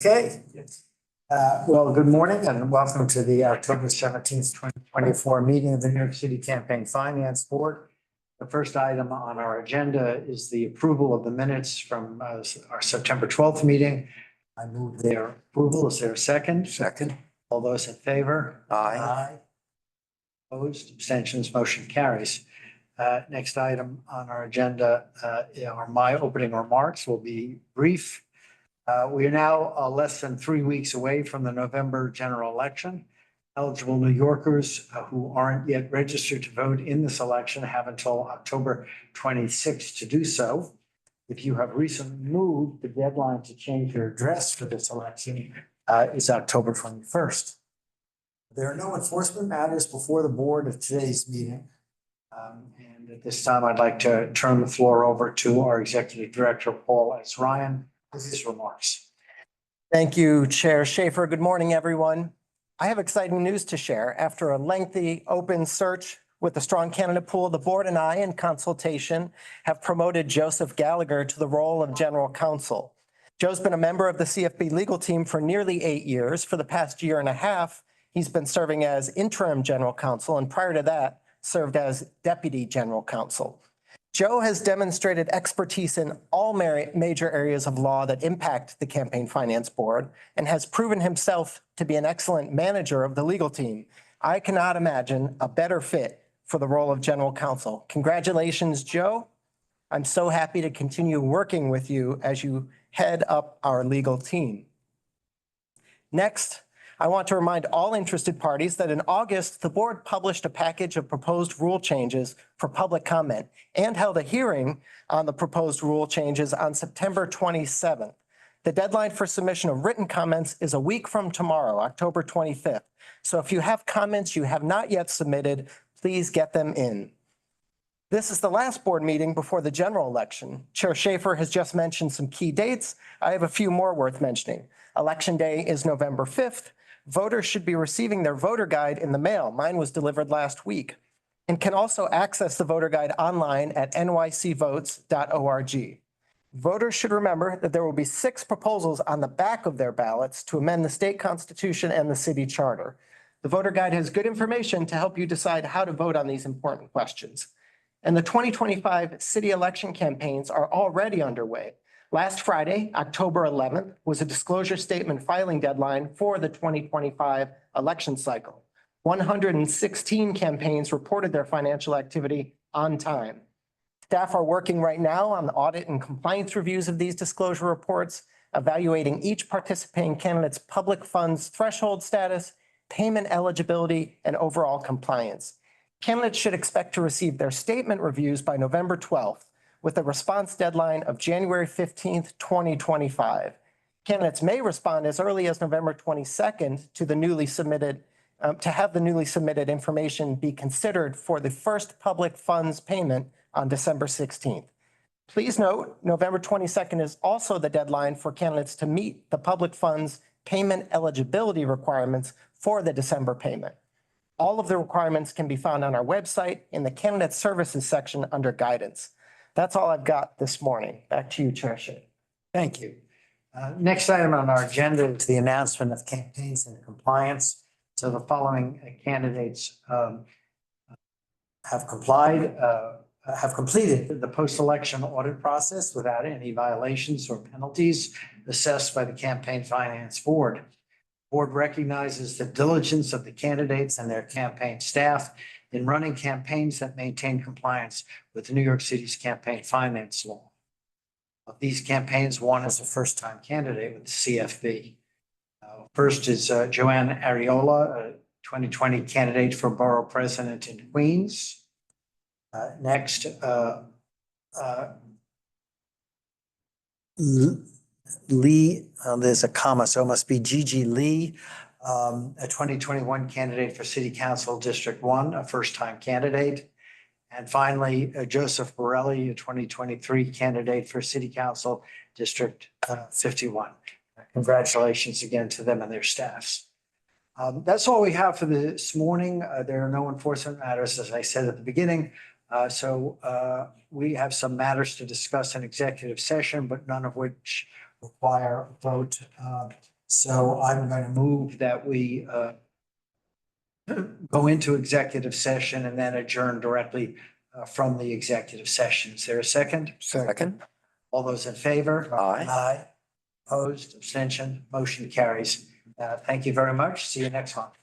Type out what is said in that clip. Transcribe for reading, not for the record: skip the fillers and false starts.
Okay. Well, good morning and welcome to the October 17th, 2024 meeting of the New York City Campaign Finance Board. The first item on our agenda is the approval of the minutes from our September 12th meeting. I move their approval. Is there a second? Second. All those in favor? Aye. Opposed, abstentions, motion carries. Next item on our agenda are my opening remarks. Will be brief. We are now less than 3 weeks away from the November general election. Eligible New Yorkers who aren't yet registered to vote in this election have until October 26th to do so. If you have recently moved, the deadline to change your address for this election is October 21st. There are no enforcement matters before the board of today's meeting. And at this time, I'd like to turn the floor over to our Executive Director, Paul S. Ryan, with his remarks. Thank you, Chair Schaefer. Good morning, everyone. I have exciting news to share. After a lengthy open search with a strong candidate pool, the board and I, in consultation, have promoted Joseph Gallagher to the role of General Counsel. Joe's been a member of the CFB legal team for nearly 8 years. For the past year and a half, he's been serving as interim General Counsel, and prior to that, served as Deputy General Counsel. Joe has demonstrated expertise in all major areas of law that impact the Campaign Finance Board and has proven himself to be an excellent manager of the legal team. I cannot imagine a better fit for the role of General Counsel. Congratulations, Joe. I'm so happy to continue working with you as you head up our legal team. Next, I want to remind all interested parties that in August, the board published a package of proposed rule changes for public comment and held a hearing on the proposed rule changes on September 27th. The deadline for submission of written comments is a week from tomorrow, October 25th. So if you have comments you have not yet submitted, please get them in. This is the last board meeting before the general election. Chair Schaefer has just mentioned some key dates. I have a few more worth mentioning. Election day is November 5th. Voters should be receiving their voter guide in the mail. Mine was delivered last week, and can also access the voter guide online at nycvotes.org. Voters should remember that there will be 6 proposals on the back of their ballots to amend the state constitution and the city charter. The voter guide has good information to help you decide how to vote on these important questions. And the 2025 city election campaigns are already underway. Last Friday, October 11th, was a disclosure statement filing deadline for the 2025 election cycle. 116 campaigns reported their financial activity on time. Staff are working right now on the audit and compliance reviews of these disclosure reports, evaluating each participating candidate's public funds threshold status, payment eligibility, and overall compliance. Candidates should expect to receive their statement reviews by November 12th. With a response deadline of January 15th, 2025. Candidates may respond as early as November 22nd to the newly submitted, to have the newly submitted information be considered for the first public funds payment on December 16th. Please note, November 22nd is also the deadline for candidates to meet the public funds payment eligibility requirements for the December payment. All of the requirements can be found on our website in the Candidate Services section under Guidance. That's all I've got this morning. Back to you, Chair Schaefer. Thank you. Next item on our agenda is the announcement of campaigns and compliance. So the following candidates have completed the post-election audit process without any violations or penalties assessed by the Campaign Finance Board. The board recognizes the diligence of the candidates and their campaign staff in running campaigns that maintain compliance with New York City's campaign finance law. Of these campaigns, one is a first-time candidate with the CFB. First is Joanne Ariola, a 2020 candidate for borough president in Queens. Next, Lee, there's a comma, so it must be Gigi Lee, a 2021 candidate for City Council District 1, a first-time candidate. And finally, Joseph Borelli, a 2023 candidate for City Council District 51. Congratulations again to them and their staffs. That's all we have for this morning. There are no enforcement matters, as I said at the beginning. So we have some matters to discuss in executive session, but none of which require a vote So I'm going to move that we go into executive session and then adjourn directly from the executive session. Is there a second? Second. All those in favor? Aye. Aye. Opposed, abstention, motion carries. Thank you very much. See you next month.